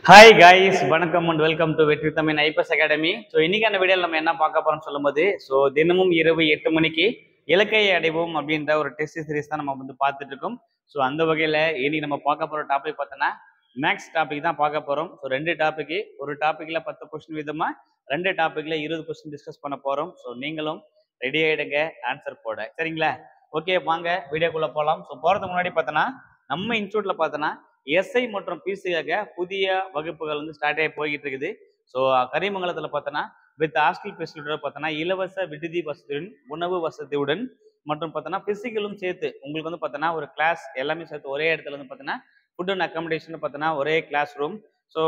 Hi guys, வணக்கம் and welcome to வெற்றி Tamil IPS academy. So இன்னைக்கான வீடியோவில் நம்ம என்ன பார்க்க போறோம்னு சொல்லும்போது, தினமும் இரவு 8 மணிக்கு இலக்கையை அடைவோம் அப்படின்ற ஒரு டெஸ்ட் சீரிஸ் தான் நம்ம பார்த்துட்டு இருக்கோம். ஸோ அந்த வகையில் இன்னைக்கு நம்ம பார்க்க போகிற டாபிக் பார்த்தோன்னா மேக்ஸ் டாபிக் தான் பார்க்க போகிறோம். ஸோ 2 டாபிக், ஒரு டாப்பிக்கில் 10 கொஸ்டின் விதமாக 2 டாப்பிக்கில் 20 கொஸ்டின் டிஸ்கஸ் பண்ண போகிறோம். ஸோ நீங்களும் ரெடி ஆகிடுங்க ஆன்சர் போட, சரிங்களா? ஓகே, வாங்க வீடியோக்குள்ளே போகலாம். ஸோ போகிறதுக்கு முன்னாடி பார்த்தோன்னா நம்ம இன்ஸ்டியூட்டில் பார்த்தோன்னா எஸ்ஐ மற்றும் பிசியாக புதிய வகுப்புகள் ஸ்டார்ட் ஆகி போய்கிட்டு இருக்குது. ஸோ கரிமங்கலத்தில் பார்த்தோன்னா வித் ஹாஸ்டல் ஃபெசிலிட்டியோட பார்த்தோன்னா இலவச விடுதி வசதியுடன், உணவு வசதியுடன் மற்றும் பார்த்தோன்னா பிசிக்கலும் சேர்த்து உங்களுக்கு பார்த்தோன்னா ஒரு கிளாஸ் எல்லாமே சேர்த்து ஒரே இடத்துல பார்த்தோன்னா ஃபுட் அண்ட் அக்காமடேஷன் பார்த்தோன்னா ஒரே கிளாஸ் ரூம். ஸோ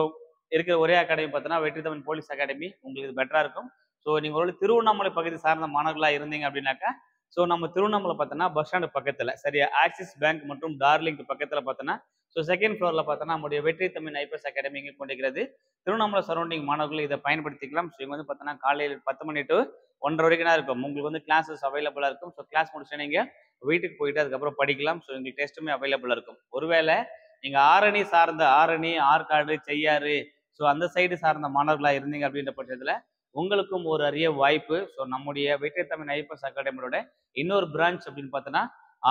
இருக்கிற ஒரே அகாடமி பார்த்தோன்னா வெற்றி தமிழ் போலீஸ் அகாடமி உங்களுக்கு இது பெட்டராக இருக்கும். ஸோ நீங்கள் ஒரு திருவண்ணாமலை பகுதி சார்ந்த மாணவர்களாக இருந்தீங்க அப்படின்னாக்கா நம்ம திருவண்ணாமலை பார்த்தோன்னா பஸ் ஸ்டாண்டு பக்கத்தில், சரியா, ஆக்சிஸ் பேங்க் மற்றும் டார்லிங்க் பக்கத்தில் பார்த்தோன்னா செகண்ட் ஃப்ளோர்ல பார்த்தோன்னா நம்முடைய வெற்றி தமிழ் ஐபிஎஸ் அகாடமி இங்கே கொண்டிருக்கிறது. திருவண்ணாமலை சரௌண்டிங் மாணவர்கள் இதை பயன்படுத்திக்கலாம். ஸோ இவங்க பார்த்தோன்னா காலையில் 10 மணி to 1:30 வரைக்கும் தான் இருக்கும். உங்களுக்கு கிளாஸஸ் அவைலபிளாக இருக்கும். ஸோ கிளாஸ் முடிச்சு நீங்கள் வீட்டுக்கு போயிட்டு அதுக்கப்புறம் படிக்கலாம். ஸோ உங்களுக்கு டெஸ்ட்டுமே அவைலபிளாக இருக்கும். ஒருவேளை நீங்கள் ஆரணி சார்ந்த, ஆரணி, ஆற்காடு, செய்யாறு, ஸோ அந்த சைடு சார்ந்த மாணவர்களாக இருந்தீங்க அப்படின்ற பட்சத்தில் உங்களுக்கும் ஒரு அரிய வாய்ப்பு. ஸோ நம்முடைய வெற்றி தமிழ் ஐபிஎஸ் அகாடமியோட இன்னொரு பிரான்ச் அப்படின்னு பார்த்தோன்னா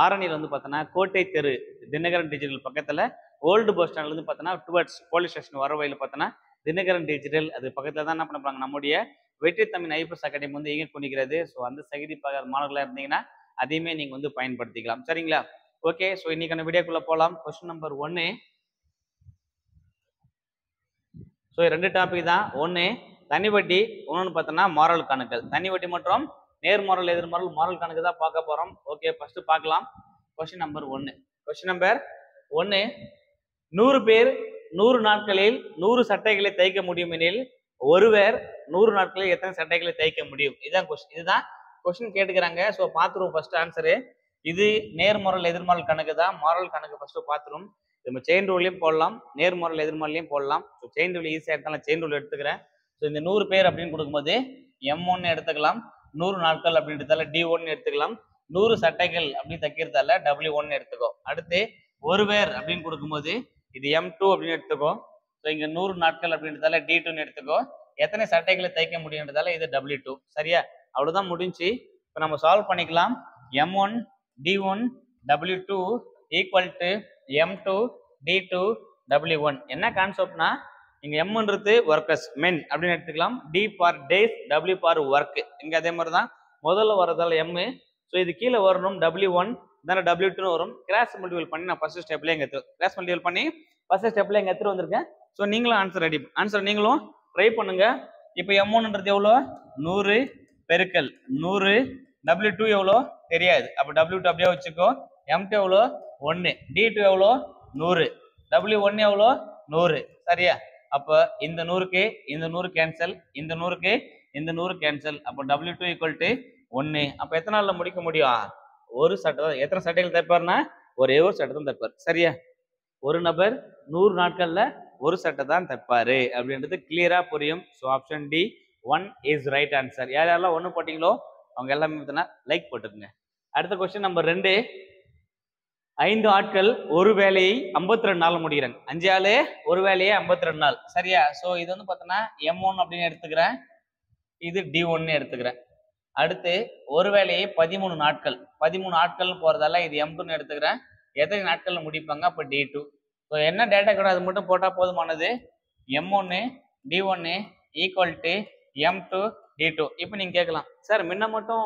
ஆரணியில் பார்த்தோன்னா கோட்டை தெரு தினகரன் டிஜிட்டல் பக்கத்தில் ஓல்டு பஸ் ஸ்டாண்ட்லேருந்து பார்த்தோன்னா டுவர்ட்ஸ் போலீஸ் ஸ்டேஷன் வர வழியில் பார்த்தோன்னா தினகரன் டிஜிட்டல் அது பக்கத்தில் தான் என்ன பண்ண போகிறாங்க, நம்முடைய வெற்றி தமிழ் ஐபிஎஸ் அகாடமி இயங்கி கொண்டிருக்கிறது. ஸோ அந்த சகிதி மாணவர்களாக இருந்தீங்கன்னா அதையுமே நீங்கள் பயன்படுத்திக்கலாம், சரிங்களா? ஓகே, ஸோ இன்னைக்கான வீடியோக்குள்ளே போகலாம். Question number 1. ஸோ 2 டாபிக் தான். 1 தனி வட்டி, இன்னொன்று பார்த்தோன்னா மாரல் கணக்குகள். தனி வட்டி மற்றும் நேர்மாரல் எதிர்மாரல் மாரல் கணக்கு தான் பார்க்க போறோம். ஓகே, ஃபர்ஸ்ட் பார்க்கலாம். Question number 1. கொஸ்டின் நம்பர் 1, 100 பேர் 100 நாட்களில் 100 சட்டைகளை தைக்க முடியும் எனில் ஒருவர் 100 நாட்களில் எத்தனை சட்டைகளை தைக்க முடியும்? இதுதான் கொஸ்டின். இதுதான் கொஸ்டின் கேட்டுக்கிறாங்க. ஸோ பார்த்துருவோம் ஃபர்ஸ்ட் ஆன்சரு. இது நேர்மாரல் எதிர்மாரல் கணக்கு தான். மாரல் கணக்கு ஃபர்ஸ்ட் பார்த்துருவோம். நம்ம செயின் ரூல்லையும் போடலாம், நேர்மாரல் எதிர்மாரலையும் போடலாம். ஸோ செயின் ரூல் ஈஸியாக எடுத்தாலும் செயின் ரூல் எடுத்துக்கிறேன். ஸோ இந்த 100 பேர் அப்படின்னு கொடுக்கும்போது M1 எடுத்துக்கலாம், 100 நாட்கள் அப்படின்றதால D1 எடுத்துக்கலாம், 100 சட்டைகள் அப்படின்னு தைக்கிறதால W1 எடுத்துக்கோ. அடுத்து ஒருவர் அப்படின்னு கொடுக்கும்போது இது M2 அப்படின்னு எடுத்துக்கோ. ஸோ இங்க 100 நாட்கள் அப்படின்றதால D2 எடுத்துக்கோ. எத்தனை சட்டைகளை தைக்க முடியுன்றதால இது W2. சரியா? அவ்வளவுதான் முடிஞ்சு. இப்போ நம்ம சால்வ் பண்ணிக்கலாம். M1 D1 W2 equal to M2 D2 W1. என்ன கான்செப்ட்னா இங்க எம்ன்றது ஒர்க்கர்ஸ் மென் அப்படின்னு எடுத்துக்கலாம், D for days, W for work. இங்க அதே மாதிரி தான் முதல்ல வரதால எம். ஸோ இது கீழே வரணும் W1 தானே W2 வரும். கிராஸ் மல்டிபிள் பண்ணி நான் ஃபர்ஸ்ட் ஸ்டெப்ல எங்க கிராஸ் மல்டிபிள் பண்ணி ஃபர்ஸ்ட் ஸ்டெப்ல எங்க எடுத்துட்டு வந்திருக்கேன். ஸோ நீங்களும் ஆன்சர் ரெடி, ஆன்சர் நீங்களும் ட்ரை பண்ணுங்க. இப்போ M1ன்றது எவ்வளோ? 100 பெருக்கல் 100. W2 எவ்வளோ தெரியாது, அப்போ W2 அப்படியே வச்சுக்கோ. M2 எவ்வளோ? 1. D2 எவ்வளோ? 100. W1 எவ்வளோ? 100. சரியா? அப்போ இந்த 100க்கு இந்த 100 கேன்சல், இந்த 100க்கு இந்த 100 கேன்சல். அப்போ W2 ஈக்குவல் டு 1. அப்போ எத்தனை நாளில் முடிக்க முடியும்? ஒரு சட்டை தான். எத்தனை சட்டைகள் தைப்பார்னா ஒரே ஒரு சட்டை தான் தைப்பார். சரியா? ஒரு நபர் 100 நாட்கள்ல ஒரு சட்டை தான் தைப்பாரு அப்படின்றது கிளியரா புரியும். So option D1 is right answer. யார் யாரெல்லாம் 1 போட்டீங்களோ அவங்க எல்லாமே லைக் போட்டுருங்க. அடுத்த கொஸ்டின் நம்பர் 2. 5 ஆட்கள் ஒரு வேலையை 52 நாள் முடிகிறாங்க. 5 ஆளு ஒரு வேலையை 52 நாள். சரியா? ஸோ இது பார்த்தோன்னா M1 அப்படின்னு எடுத்துக்கிறேன், இது D1 எடுத்துக்கிறேன். அடுத்து ஒரு வேலையை 13 நாட்கள், 13 நாட்கள் போறதால இது M2 எடுத்துக்கிறேன். எத்தனை நாட்கள்ல முடிப்பாங்க? அப்போ D2. ஸோ என்ன டேட்டா கூட அது மட்டும் போட்டா போதுமானது. M1 D1 equal to M2 D2. இப்போ நீங்க கேட்கலாம், சார் முன்ன மட்டும்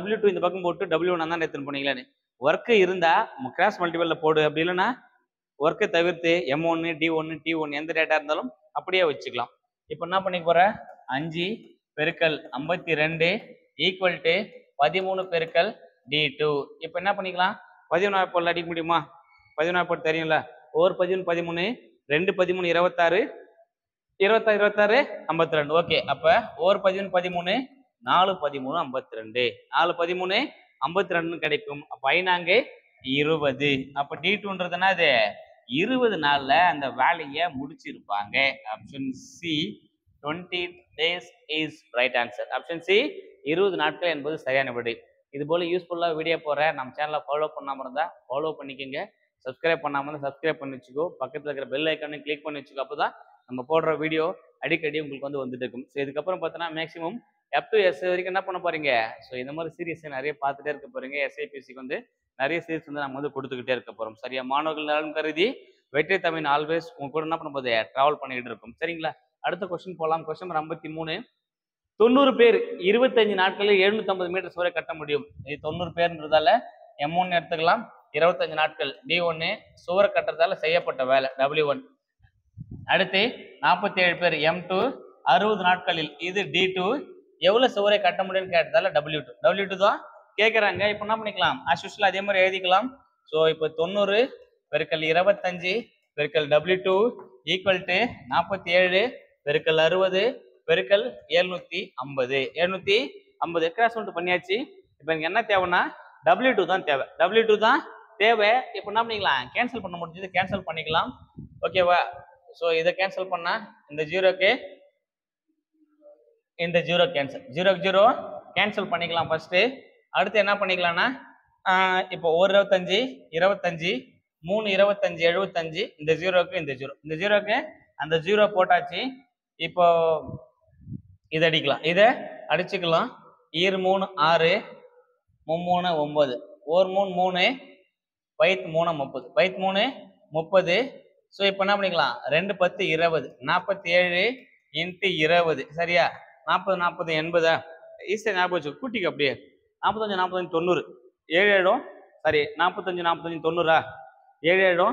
W2 இந்த பக்கம் போட்டு W1 தான் எடுத்துன்னு போனீங்களான்னு. ஒர்க்கு இருந்தா கிராஸ் மல்டிபிள்ல போடு, அப்படி இல்லைன்னா ஒர்க்கை தவிர்த்து M1 D1 T1 எந்த டேட்டா இருந்தாலும் அப்படியே வச்சுக்கலாம். இப்போ என்ன பண்ணி போற? 5 பெருக்கல் 52 ஈக்குவல் டு 13 பெருக்கல் D2. இப்போ என்ன பண்ணிக்கலாம்? 14 போல அடிக்க முடியுமா? 14 போட்டு தெரியும்ல. ஒரு 13 13, 2 13 26, 26 26 52. ஓகே, அப்ப ஒரு 13 13, 4 13 52, 4 13 52 கிடைக்கும். அப்ப 5 20. அப்ப D2ன்றதுனா அது 20 நாள்ல அந்த வேலையை முடிச்சிருப்பாங்க. Option C 20 days is right answer. Option C 20 நாட்கள் என்பது சரியான விடை. இது போல யூஸ்ஃபுல்லா வீடியோ போறேன். நம்ம சேனலை ஃபாலோ பண்ணாம இருந்தா ஃபாலோ பண்ணிக்கோங்க. சப்ஸ்கிரைப் பண்ணாம இருந்தா சப்ஸ்கிரைப் பண்ணி வச்சுக்கோ. பக்கத்துல இருக்கிற பெல் ஐக்கானை கிளிக் பண்ணி வச்சுக்கோ. அப்பதான் நம்ம போடுற வீடியோ அடிக்கடி உங்களுக்கு வந்து வந்துட்டு இருக்கும். ஸோ இதுக்கப்புறம் பார்த்தோன்னா மேக்ஸிமம் அப் டு எஸ் வரைக்கும் என்ன பண்ண போறீங்க? ஸோ இந்த மாதிரி சீரிஸ் நிறைய பார்த்துட்டே இருக்க போறீங்க. எஸ்ஐபிசிக்கு வந்து நிறைய சீரிஸ் வந்து நம்ம வந்து கொடுத்துக்கிட்டே இருக்க போறோம். சரியா? மாணவர்கள் நலன் கருதி வெற்றி தமிழ் ஆல்வேஸ் உங்க கூட என்ன பண்ண போகுது? டிராவல் பண்ணிக்கிட்டு இருக்கும். சரிங்களா? அடுத்த கொஸ்டின் போகலாம். Question number 53. 90 பேர் 25 நாட்களில் 750 மீட்டர் சுவரை கட்ட முடியும். இது 90 பேர்ன்றதால M1 எடுத்துக்கலாம். 25 நாட்கள் D1 சுவரை கட்டுறதால செய்யப்பட்ட வேலை W1. அடுத்து 47 பேர் M2 60 நாட்களில் இது D2 எவ்வளவு சுவரை கட்ட முடியும்னு கேட்டதால W2 தான் கேட்கறாங்க. இப்போ என்ன பண்ணிக்கலாம்? as usual அதே மாதிரி எழுதிக்கலாம். ஸோ இப்போ 90 பெருக்கல் 25 பெருக்கல் W2 ஈக்குவல் டு 47 பெருக்கல் 60 பெருக்கல் 750 கிராஸ் அவுட் பண்ணியாச்சு. இப்போ எனக்கு என்ன தேவைன்னா W2 தான் தேவை. W2 தான் தேவை. இப்போ என்ன பண்ணிக்கலாம்? கேன்சல் பண்ண முடிஞ்சது கேன்சல் பண்ணிக்கலாம். ஓகேவா? ஸோ இதை கேன்சல் பண்ணா இந்த ஜீரோக்கு இந்த ஜீரோ கேன்சல், 0 கேன்சல் பண்ணிக்கலாம் ஃபர்ஸ்ட். அடுத்து என்ன பண்ணிக்கலாம்னா இப்போ 1 25 3 25 75 இந்த ஜீரோக்கு இந்த ஜீரோக்கு அந்த ஜீரோ போட்டாச்சு. இப்போ இதை அடிக்கலாம், இதை அடிச்சுக்கலாம். 3 6 3 9 1 3 3 30 30. ஸோ இப்போ என்ன பண்ணிக்கலாம்? 2 10 20 47 இன்ட்டு 20. சரியா? 40 40 80 ஈஸியாக ஞாபகம் வச்சு கூட்டிக்கு அப்படியே 45 45 90 7 7 சாரி 45 45 90 7 7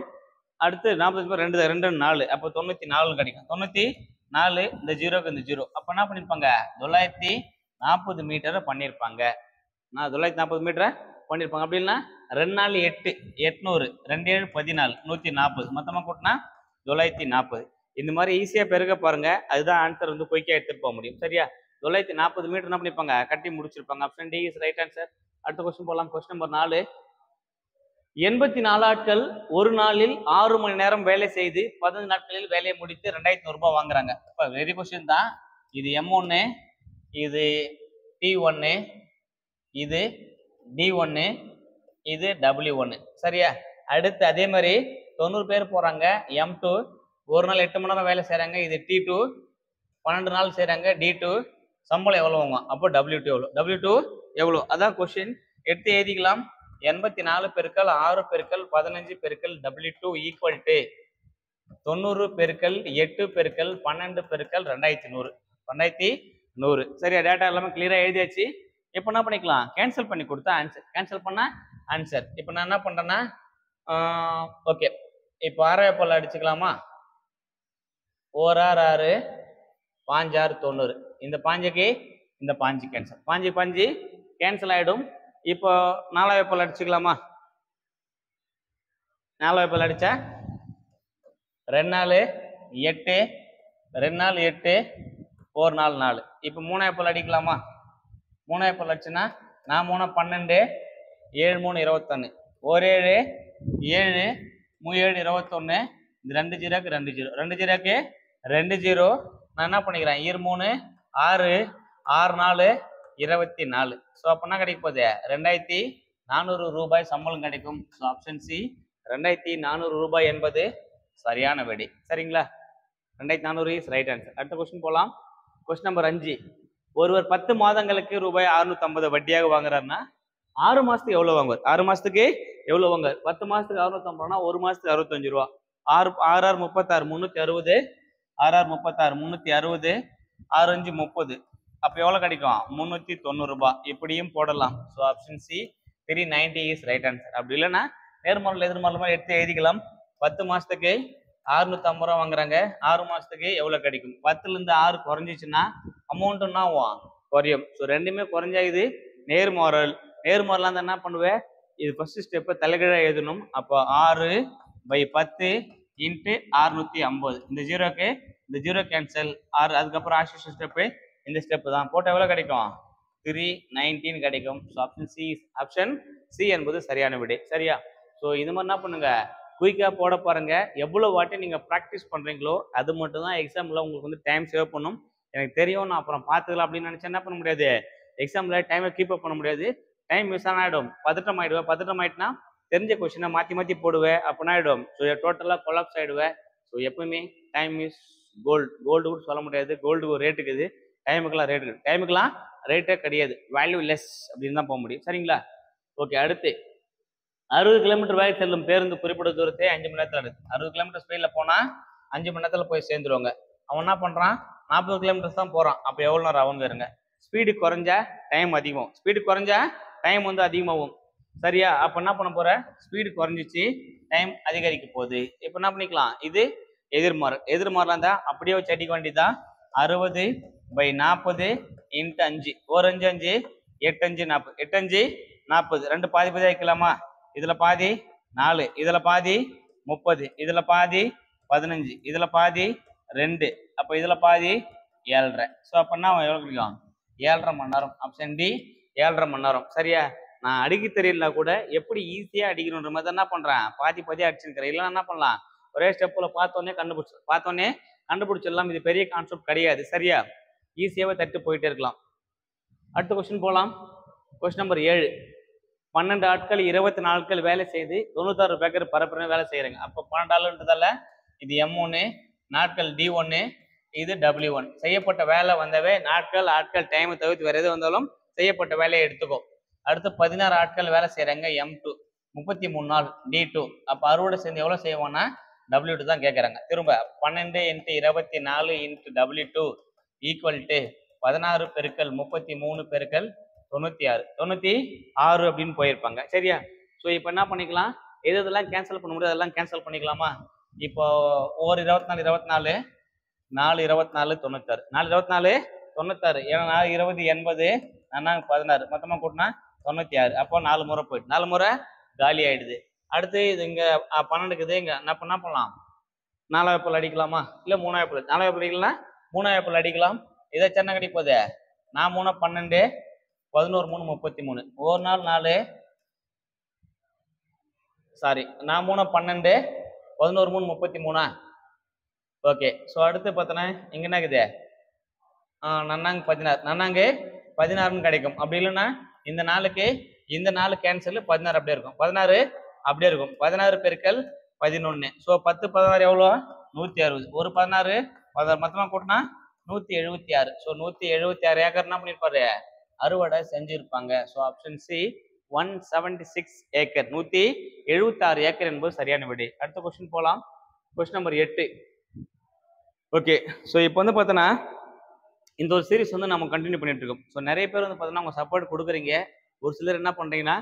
அடுத்து 45 2 4 அப்போ 94 கிடைக்கும். 94 இந்த ஜீரோக்கு இந்த ஜீரோ. அப்போ என்ன பண்ணியிருப்பாங்க? 940 மீட்டரை பண்ணியிருப்பாங்க. 940 மீட்டரை பண்ணியிருப்பாங்க. அப்படி இல்லைன்னா 2 4 8 800 2 7 14 140 மொத்தமாக கூட்டினா 940. இந்த மாதிரி ஈஸியாக பெருக பாருங்க. அதுதான் ஆன்சர் வந்து குயிக்காக எடுத்துட்டு போக முடியும். சரியா? 940 மீட்டர் என்ன பண்ணிப்பாங்க? கட்டி முடிச்சிருப்பாங்க. Option D is right answer. அடுத்த கொஸ்டின் போகலாம். Question number 4. 84 ஆட்கள் ஒரு நாளில் 6 மணி நேரம் வேலை செய்து 15 நாட்களில் வேலையை முடித்து 2100 ரூபாய் வாங்குறாங்க. இப்போ வெரி கொஸ்டின் தான். இது M1 இது T1 இது D1 இது W1. சரியா? அடுத்து அதே மாதிரி 90 பேர் போறாங்க. M2 ஒரு நாள் 8 மணி நேரம் வேலை செய்யறாங்க. இது T2 12 நாள் செய்யறாங்க. D2 சம்பளம் எவ்வளவு வாங்க? அப்போ W2 எவ்வளோ? அதான் கொஸ்டின். எடுத்து எழுதிக்கலாம். 84 பெருக்கல் 6 பெருக்கல் 15 பெருக்கல் W2 ஈக்குவல் டு 90 பெருக்கல் 8 பெருக்கல் 12 பெருக்கல் 2100. சரியா? டேட்டா எல்லாமே கிளியரா எழுதியாச்சு. இப்போ என்ன பண்ணிக்கலாம்? கேன்சல் பண்ணி கொடுத்தா ஆன்சர். கேன்சல் பண்ணா ஆன்சர். இப்போ நான் என்ன பண்றேன்னா ஓகே, இப்போ 6 போல அடிச்சுக்கலாமா? 1 6 6 5 6 90. இந்த 5க்கு இந்த 5 கேன்சல், 5 கேன்சல் ஆயிடும். இப்போ 4 போல அடிச்சுக்கலாமா? 4 போல அடிச்சா 2 4 8 2 4 8 4 4 4. இப்போ 3 போல அடிக்கலாமா? 3 போல அடிச்சுன்னா 4 3 12 7 3 21 1 7 7 3 7 21. இந்த 2 ஜீரோக்கு 2 ஜீரோ 2 ஜீரோக்கு 2 ஜீரோ. நான் என்ன பண்ணிக்கிறேன்? 3 6 6 4 24. ஸோ அப்போ என்ன கிடைக்க போகுது? 2400 ரூபாய் சம்பளம் கிடைக்கும். ஸோ ஆப்ஷன் சி 2400 ரூபாய் என்பது சரியான விடை. சரிங்களா? 2400 இஸ் ரைட் ஆன்சர். அடுத்த கொஸ்டின் போகலாம். Question number 5. ஒருவர் 10 மாதங்களுக்கு ரூபாய் 650 வட்டியாக வாங்குறாருன்னா 6 மாசத்துக்கு எவ்வளவு வாங்குவார்? 6 மாசத்துக்கு எவ்வளவு வாங்குவார்? 10 மாசத்துக்கு 650 ஒரு மாசத்துக்கு 65 ரூபா. 6 6 36 360 6 36 360 6 5 30. அப்ப எவ்வளவு கிடைக்கும்? 390 ரூபாய். இப்படியும் போடலாம். So option C 390 is right answer. அப்படி இல்லைன்னா நேர்மறையில் எதிர்மறையில் எடுத்து எழுதிக்கலாம். 10 மாசத்துக்கு 650 ரூபா வாங்குறாங்க. 6 மாசத்துக்கு எவ்வளவு கிடைக்கும்? 10ல இருந்து 6 குறைஞ்சிச்சுன்னா அமௌண்ட்னா குறையும். ஸோ ரெண்டுமே குறைஞ்சா இது நேர்மாறல். நேர்மாறலாம் தான் என்ன பண்ணுவேன்? இது ஃபர்ஸ்ட் ஸ்டெப்பை தலைகீழாக எழுதணும். அப்போ 6/10 இன்ட்டு 650. இந்த ஜீரோக்கு இந்த ஜீரோ கேன்சல் 6. அதுக்கப்புறம் ஆஷிஷன் ஸ்டெப்பு இந்த ஸ்டெப்பு தான் போட்டால் எவ்வளோ கிடைக்கும்? 319 கிடைக்கும். ஸோ ஆப்ஷன் சி என்பது சரியான விடை. சரியா? ஸோ இது மாதிரி என்ன பண்ணுங்க? குயிக்காக போட பாருங்க. எவ்வளோ வாட்டி நீங்கள் ப்ராக்டிஸ் பண்ணுறீங்களோ அது மட்டும் தான் எக்ஸாமில் உங்களுக்கு வந்து டைம் சேவ் பண்ணும். எனக்கு தெரியும், நான் அப்புறம் பார்த்துக்கலாம் அப்படின்னு நினச்சா என்ன பண்ண முடியாது? எக்ஸாமில் டைமை கீப் அப் பண்ண முடியாது. டைம் மிஸ் ஆகிடும். பதட்டம் ஆகிட்டுனா தெரிஞ்ச கொஸ்டினை மாற்றி போடுவேன். அப்படின்னா ஆகிடும். ஸோ டோட்டலாக கொலாப்ஸ் ஆகிடுவேன். ஸோ எப்பவுமே டைம் இஸ் கோல்டு கூட சொல்ல முடியாது, கோல்டு ஒரு ரேட் இருக்குது, டைமுக்கெல்லாம் ரேட் இருக்குது, டைமுக்கெல்லாம் ரேட்டே கிடையாது, வேல்யூ லெஸ் அப்படின்னு தான் போக முடியும். சரிங்களா? ஓகே, அடுத்து 60 கிலோமீட்டர் வேலை செல்லும் பேருந்து குறிப்பிட்ட தூரத்தை 5 மணி நேரத்தில் எடுத்து 60 கிலோமீட்டர் ஸ்பீடில் போனால் 5 மணி நேரத்தில் போய் சேர்ந்துருவாங்க. அவன் என்ன பண்ணுறான், 40 கிலோமீட்டர்ஸ் தான் போகிறான். அப்போ எவ்வளோ நேரம் ஆகுங்க இருங்க. ஸ்பீடு குறைஞ்சா டைம் அதிகமாகும், ஸ்பீடு குறைஞ்சா டைம் வந்து அதிகமாகும். சரியா? அப்போ என்ன பண்ண போற, ஸ்பீடு குறைஞ்சிச்சு, டைம் அதிகரிக்க போகுது. இப்போ என்ன பண்ணிக்கலாம், இது எதிர்மாறலாம் இருந்தால் அப்படியே வச்சு அடிக்க வேண்டியதான். 60/40 × 5, ஒரு 5 5 8 5 40, 8 5 40, ரெண்டு பாதி பாதி ஆக்கிக்கலாமா? இதுல பாதி 4, இதுல பாதி 30, இதுல பாதி 15, இதுல பாதி 2, அப்ப இதுல பாதி 7.5. ஸோ அப்பன்னா எவ்வளவு கிடைக்கும், 7.5 மணி நேரம். ஆப்ஷன் டி 7.5 மணி நேரம். சரியா? நான் அடிக்க தெரியலனா கூட எப்படி ஈஸியா அடிக்கணுன்ற மாதிரி என்ன பண்றேன், பாதி பாதியா அடிச்சுக்கிறேன். இல்லைன்னா என்ன பண்ணலாம், ஒரே ஸ்டெப்ல பார்த்தோன்னே கண்டுபிடிச்சிடலாம். இது பெரிய கான்செப்ட் கிடையாது. சரியா? ஈஸியாவே தட்டு போயிட்டே இருக்கலாம். அடுத்த கொஸ்டின் போகலாம். Question number 7. 12 ஆட்கள் 24 நாட்கள் வேலை செய்து 96 பேக்கர் பரப்புன்னு வேலை செய்யறாங்க. அப்போ 12 ஆளுன்றதால இது M1, நாட்கள் D1, இது W1. செய்யப்பட்ட வேலை வந்தவே நாட்கள் ஆட்கள் டைமை தவிர்த்து வேற எது வந்தாலும் செய்யப்பட்ட வேலையை எடுத்துக்கோ. அடுத்து 16 ஆட்கள் வேலை செய்யறாங்க M2, 33 நாள் D2. அப்போ அறுவடை சேர்ந்து எவ்வளவு செய்வான்னா W2 தான் கேட்கறாங்க. திரும்ப 12 × 24 × W2 = 16 × 33 × 96 அப்படின்னு போயிருப்பாங்க. சரியா? ஸோ இப்போ என்ன பண்ணிக்கலாம், எதெல்லாம் கேன்சல் பண்ண முடியும் அதெல்லாம் கேன்சல் பண்ணிக்கலாமா? இப்போ ஒரு 24 4 24 96, 4 24 96, ஏன்னா 4 20 80, 16, மொத்தமாக கூட்டினா 96. அப்போ 4 முறை போயிட்டு 4 முறை காலி ஆயிடுது. அடுத்து இது இங்க 12 இருக்குது, இங்க என்ன பண்ணலாம், 4ஆவது பல் அடிக்கலாமா, இல்ல 3ஆவது பல்? 4ஆவது பல் அடிக்கலாம், 3ஆவது பல் அடிக்கலாம். இதை சென்னை கிடைப்போது, நான் 3 12, 11 3 33, ஒரு நாள் 4, சாரி நான் 3 12, 11 3 33. ஓகே. ஸோ அடுத்து பார்த்தோன்னா இங்க என்ன இருக்குது, நன்னாங்க 16, நன்னாங்க 16 கிடைக்கும். அப்படி இல்லைன்னா இந்த நாளுக்கு இந்த நாலு கேன்சல், 16 அப்படியே இருக்கும், 16 அப்படியே இருக்கும். 16 × 11. ஸோ 10 16 எவ்வளோ, 160. ஒரு 16 மொத்தமாக கூட்டினா 176. ஸோ 176 ஏக்கர் என்ன பண்ணியிருப்பாரு, அறுவடை செஞ்சிருப்பாங்க. So option C 176 acre, 176 acre என்பது சரியான விடை. அடுத்த கொஸ்டின் போகலாம். Question number 8. ஓகே. ஸோ இப்போ வந்து பார்த்தோன்னா இந்த ஒரு சீரிஸ் வந்து நம்ம கண்டினியூ பண்ணிட்டு இருக்கோம். ஸோ நிறைய பேர் வந்து பார்த்தோன்னா அவங்க சப்போர்ட் கொடுக்குறீங்க. ஒரு சிலர் என்ன பண்ணுறீங்கன்னா,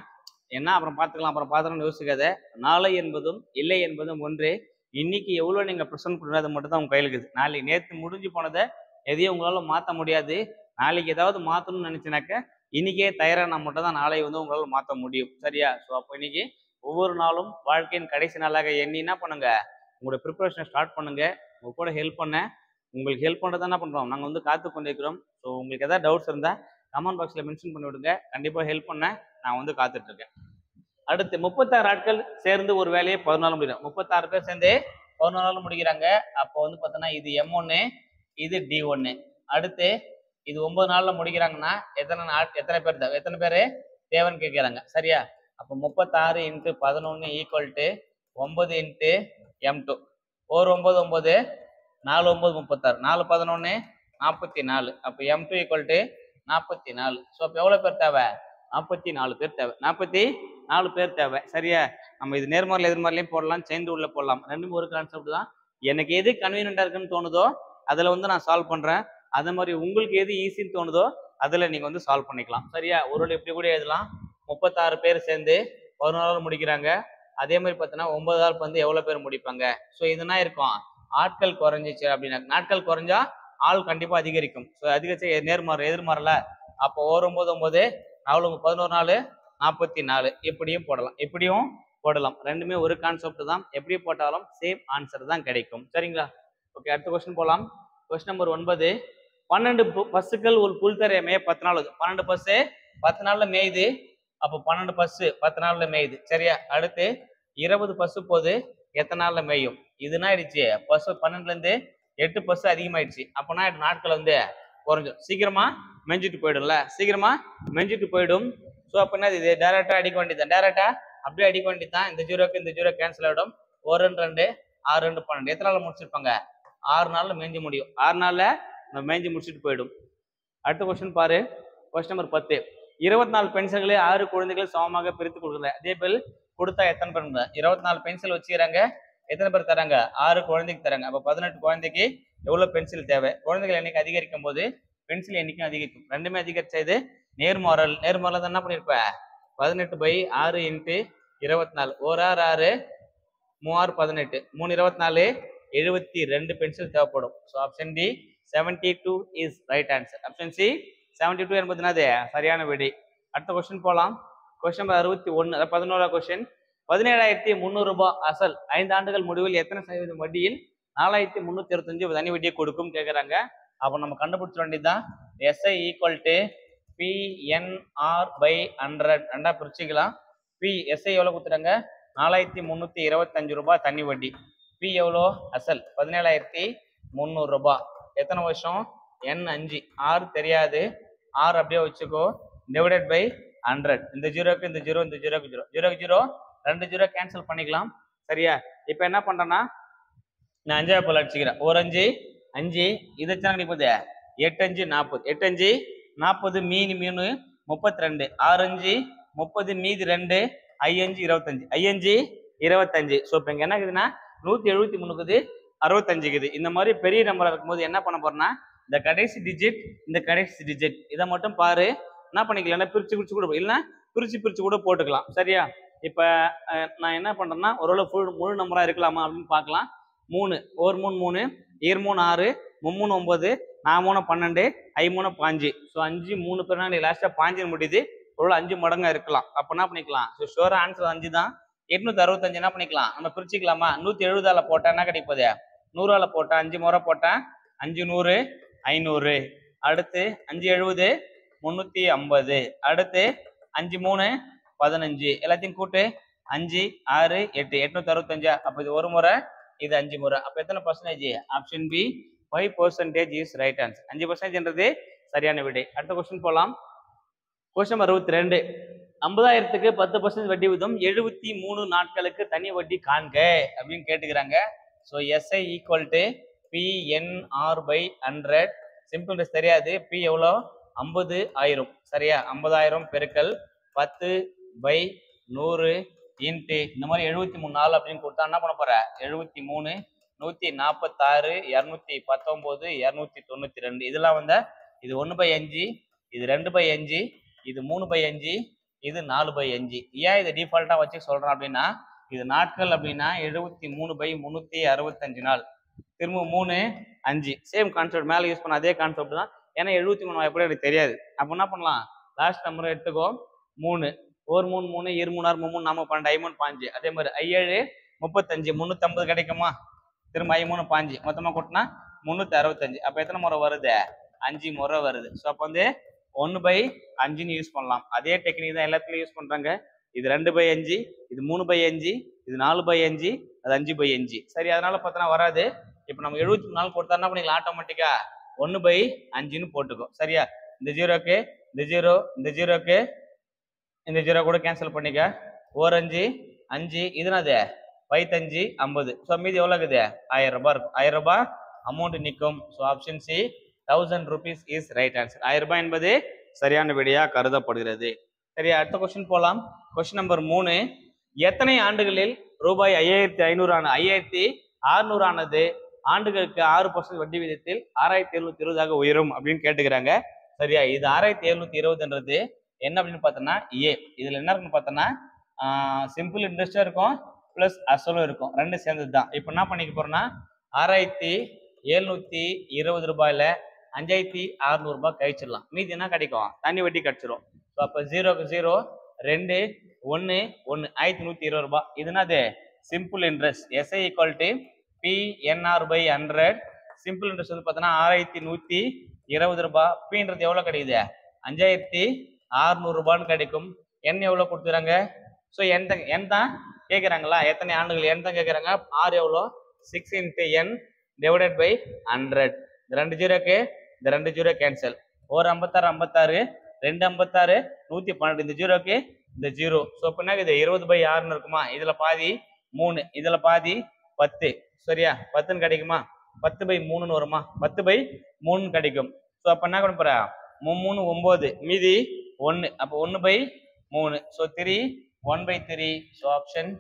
என்ன அப்புறம் பார்த்துக்கலாம்னு யோசிக்காத. நாளை என்பதும் இல்லை என்பதும் ஒன்று. இன்னைக்கு எவ்வளோ நீங்கள் ப்ரெசென்ட் பண்ணுறது மட்டும் தான் உங்க கையில் இருக்குது. நாளைக்கு நேற்று முடிஞ்சு போனதை எதையும் உங்களால் மாற்ற முடியாது. நாளைக்கு ஏதாவது மாற்றணும்னு நினச்சினாக்க இன்னைக்கே தயாரான மட்டும் தான் நாளை வந்து உங்களால் மாற்ற முடியும். சரியா? ஸோ அப்போ இன்னைக்கு ஒவ்வொரு நாளும் வாழ்க்கையின் கடைசி நாளாக எண்ணி என்ன பண்ணுங்க, உங்களோட ப்ரிப்பரேஷனை ஸ்டார்ட் பண்ணுங்க. உங்க கூட ஹெல்ப் பண்ண, உங்களுக்கு ஹெல்ப் பண்ணுறது என்ன பண்ணுறோம், நாங்கள் வந்து காத்து கொண்டிருக்கிறோம். ஸோ உங்களுக்கு எதாவது டவுட்ஸ் இருந்தால் கமெண்ட் பாக்ஸில் மென்ஷன் பண்ணி விடுங்க. கண்டிப்பாக ஹெல்ப் பண்ண நான் வந்து காத்துட்ருக்கேன். அடுத்து 36 ஆட்கள் சேர்ந்து ஒரு வேலையை 14 முடியும். 36 பேர் சேர்ந்து 14 முடிக்கிறாங்க. அப்போ வந்து பார்த்தோன்னா இது M1, இது D1. அடுத்து இது 9 நாளில் முடிக்கிறாங்கன்னா எத்தனை பேர் தேவைன்னு கேட்குறாங்க. சரியா? அப்போ 36 × 11 = 9 × M2. ஒரு 9 9, 4 9 36, 4 11 44. அப்போ M2 = 44. ஸோ அப்போ எவ்வளோ பேர் தேவை, 44 பேர் தேவை. 44 பேர் தேவை. சரியா? நம்ம இது நேர்மாரில் எதிர்மாரிலையும் போடலாம், சேர்ந்து உள்ள போடலாம். ரெண்டும் ஒரு கான்செப்ட் தான். எனக்கு எது கன்வீனியன்டா இருக்குன்னு தோணுதோ அதில் வந்து நான் சால்வ் பண்ணுறேன். அதே மாதிரி உங்களுக்கு எது ஈஸின்னு தோணுதோ அதில் நீங்கள் வந்து சால்வ் பண்ணிக்கலாம். சரியா? ஒரு இப்படி கூட எழுதலாம். 36 பேர் சேர்ந்து 14 முடிக்கிறாங்க. அதே மாதிரி பார்த்தோன்னா 9 ஆள் வந்து எவ்வளோ பேர் முடிப்பாங்க. ஸோ இதுனா இருக்கும், ஆட்கள் குறைஞ்சிச்சு அப்படின்னா, நாட்கள் குறைஞ்சா ஆள் கண்டிப்பாக அதிகரிக்கும். ஸோ அதிகரிச்சு எதிர்மாறல. அப்போ 9 9, 11 4 44. இப்படியும் போடலாம். ரெண்டுமே ஒரு கான்செப்ட் தான். எப்படி போட்டாலும் சேம் ஆன்சர் தான் கிடைக்கும். சரிங்களா? ஓகே. அடுத்த கொஸ்டின் போகலாம். Question number 9. 12 பஸ்ஸுகள் ஒரு புல்தரை மேய 10 நாள். 12 பஸ்ஸு 10 நாள்ல மேயுது. அப்போ 12 பஸ்ஸு 10 நாள்ல மேயுது. சரியா? அடுத்து 20 பஸ்ஸு போது எத்தனை நாள்ல மேயும்? இதுனா ஆயிடுச்சு, பஸ் 12லேருந்து 8 பஸ் அதிகமாயிடுச்சு. அப்போனா நாட்கள் வந்து குறைஞ்சிடும், சீக்கிரமா மெஞ்சிட்டு போயிடும். ஸோ அப்போ என்ன, இது டேரக்டா அடிக்க வேண்டியது, டேரக்டா அப்படியே அடிக்க வேண்டியது தான். இந்த 0க்கு இந்த 0 கேன்சல் ஆகிடும். 1 2 2 6 2 12. எத்தனை நாள் முடிச்சிருப்பாங்க, 6 நாள்ல மேய்ஞ்சி முடியும். 6 நாள்ல நம்ம மேய்ஞ்சி முடிச்சுட்டு போயிடும். அடுத்த கொஸ்டின் பாரு. Question number 10. 24 பென்சில்களை 6 குழந்தைகள் சமமாக பிரித்து கொடுக்குறாங்க. அதே போல் கொடுத்தா எத்தனை பேர்? 24 பென்சில் வச்சுக்கிறாங்க. எத்தனை பேர் தராங்க? 6 குழந்தைக்கு தராங்க. அப்ப 18 குழந்தைக்கு எவ்வளவு பென்சில் தேவை? குழந்தைகள் எண்ணிக்கை அதிகரிக்கும் போது பென்சில் எண்ணிக்கையும் அதிகரிக்கும். ரெண்டுமே அதிகரிச்சா இது நேர்மாறல். நேர்மாறல் என்ன பண்ணிருப்ப? 18/6 × 24. 1 6 6 3 18 3 24 72 பென்சில் தேவைப்படும். So option D 72 is right answer. Option C 72 என்பது என்னது? சரியான விடை. அடுத்த கொஸ்டின் போலாம். Question number 61, 11வது question. 17,300 ரூபாய் அசல் 5 ஆண்டுகள் முடிவில் எத்தனை சதவீதம் வட்டியில் 4,325 தனி வட்டியை கொடுக்கும் கேட்குறாங்க. அப்போ நம்ம கண்டுபிடிச்ச வேண்டியதுதான் எஸ்ஐ ஈக்குவல் டு PNR/100 ரெண்டா பிரிச்சுக்கலாம். பி எஸ்ஐ எவ்வளோ கொடுத்துட்டாங்க? 4,325 ரூபாய் தனி வட்டி. பி எவ்வளோ? அசல் 17,300 ரூபாய். எத்தனை வருஷம்? N 5. R தெரியாது, R அப்படியே வச்சுக்கோ. Divided by 100. இந்த ஜீரோக்கு இந்த ஜீரோ, இந்த ஜீரோக்கு ஜீரோ, ஜீரோக்கு ஜீரோ, 2 ஜீரோ கேன்சல் பண்ணிக்கலாம். சரியா? இப்போ என்ன பண்றேன்னா நான் 5 போல அடிச்சுக்கிறேன். 1 5 5 இது வச்சா போகுது 8 5 40. 8 5 40 மீன் 32. 6 5 30 மீதி 2 5 25. 5 25. ஸோ இப்போ இங்க என்ன இருக்குதுன்னா 173 65. இந்த மாதிரி பெரிய நம்பர் இருக்கும்போது என்ன பண்ண போறேன்னா இந்த கடைசி டிஜிட், இந்த கடைசி டிஜிட் இதை மட்டும் பாரு. என்ன பண்ணிக்கலாம்? பிரிச்சு கூட இல்லைன்னா பிரிச்சு கூட போட்டுக்கலாம். சரியா? இப்ப நான் என்ன பண்றேன்னா ஓரளவு முழு நம்பரா இருக்கலாமா அப்படின்னு பார்க்கலாம். 3 1 3 3 2 3 6 3 9 4 3 12 5 3 5. ஸோ 5 3 பேர் லாஸ்டா 5 முடியுது. ஒரு 5 மடங்கா இருக்கலாம். அப்ப என்ன பண்ணிக்கலாம்? ஸோ ஷோரா ஆன்சர் 5 தான். 865 என்ன பண்ணிக்கலாம்? நம்ம பிரிச்சுக்கலாமா? 170 போட்டா என்ன கிடைப்பது? 100 போட்டா 5 முறை போட்டா 5 100 500. அடுத்து 5 70 350. அடுத்து 5 3 15. எல்லாத்தையும் கூட்டு 5 6 8 865. அப்ப இது ஒரு முறை, இது 5 முறை. அப்ப எத்தனை percentage? Option B 5% is right answer. 5%ன்றது சரியான விடை. அடுத்த கொஸ்டின் போலாம். கொஸ்டின் 62. 50,000க்கு 10% வட்டி விதம் 73 நாட்களுக்கு தனி வட்டி காண்க அப்படின்னு கேட்டுக்கிறாங்க. So SI equal to PNR/100. Simple தெரியாது. பி எவ்வளோ? 50,000. சரியா? 50,000 பெருக்கல் 10/100 இன்ட்டு இந்த மாதிரி 73 நாள் அப்படின்னு கொடுத்தா என்ன பண்ண போற? 73 146 219 292. இதெல்லாம் வந்தா இது 1/5, இது 2/5, இது 3/5, இது 4/5. ஏன் இதை டிஃபால்ட்டா வச்சு சொல்றேன் அப்படின்னா இது நாட்கள் அப்படின்னா 73/365 நாள். திரும்ப 3 5 சேம் கான்செப்ட் மேலே யூஸ் பண்ண அதே கான்செப்ட் தான். ஏன்னா 73 எப்படி எனக்கு தெரியாது. அப்போ என்ன பண்ணலாம்? லாஸ்ட் நம்பர் எடுத்துக்கோ. 3 1 3 3 2 3 6 3 4 12 5 5. அதே மாதிரி 7 35 350 கிடைக்குமா? திரும்ப 5 5 மொத்தமா கூட்டினா 365. அப்ப எத்தனை முறை வருது? 5 முறை வருது. ஸோ அப்போ வந்து 1/5 யூஸ் பண்ணலாம். அதே டெக்னிக் தான் எல்லாத்துலயும் யூஸ் பண்றாங்க. இது 2/5, இது 3/5, இது 4/5, அது 5/5. சரி, அதனால பார்த்தோன்னா வராது. இப்போ நம்ம 74 கொடுத்தா என்ன பண்ணிக்கலாம்? ஆட்டோமேட்டிக்கா 1/5ன்னு போட்டுக்கோ. சரியா? இந்த ஜீரோக்கு இந்த ஜீரோ, இந்த ஜீரோக்கு இந்த ஜீரோ கூட கேன்சல் பண்ணிக்க. 4 5 5 இதுனாது 5 50. ஸோ மீதி எவ்வளோ இருக்குது? 1000 ரூபாய் இருக்கும். 1000 ரூபாய் அமௌண்ட் நிற்கும். So option C 1000 rupees is right answer. 1000 ரூபாய் என்பது சரியான விடையா கருதப்படுகிறது. சரியா? அடுத்த கொஸ்டின் போலாம். Question number 3. எத்தனை ஆண்டுகளில் ரூபாய் 5,600 ஆனது ஆண்டுகளுக்கு 6% வட்டி விதத்தில் 6,720 உயரும் அப்படின்னு கேட்டுக்கிறாங்க. சரியா? இது 6,720ன்றது என்ன அப்படின்னு பார்த்தோன்னா ஏ. இதுல என்ன இருக்குன்னு பார்த்தோன்னா சிம்பிள் இன்ட்ரெஸ்டும் இருக்கும் பிளஸ் அசலும் இருக்கும். ரெண்டு சேர்ந்தது தான். இப்போ என்ன பண்ணிக்க போறோம்னா 6,720 ரூபாயில 5,600 ரூபாய் கழிச்சிடலாம். மீதி என்ன கிடைக்கும்? தனி வட்டி கிடைச்சிரும். ஸோ அப்போ 0க்கு 0 2 1 1 1,120 ரூபாய். இதுனாது simple interest. SI equal to PNR/100. Simple interest வந்து பார்த்தோன்னா 6,120 ரூபாய். பின்றது எவ்வளோ கிடைக்குது? 5,600 ரூபான்னு கிடைக்கும். என் எவ்வளோ கொடுத்துறாங்க? ஸோ என் தான் கேட்குறாங்களா? எத்தனை ஆண்டுகள் என் தான் கேட்குறாங்க. ஆர் எவ்வளோ? 6 × n டிவைடட் பை 100. இந்த 2 ஜீரோக்கு இந்த 2 ஜீரோ கேன்சல். 1 56 56 2 56 112. இந்த ஜீரோக்கு இந்த ஜீரோ. ஸோ இப்போ என்ன இது 20/6ன்னு இருக்குமா? இதுல பாதி 3, இதுல பாதி 10. சரியா? 10ன்னு கிடைக்குமா? 10/3 வருமா, 10/3 கிடைக்கும். ஸோ அப்ப என்ன பண்ண போற, 3 9 மீதி 1, அப்போ 1/3. So 3 1/3. So option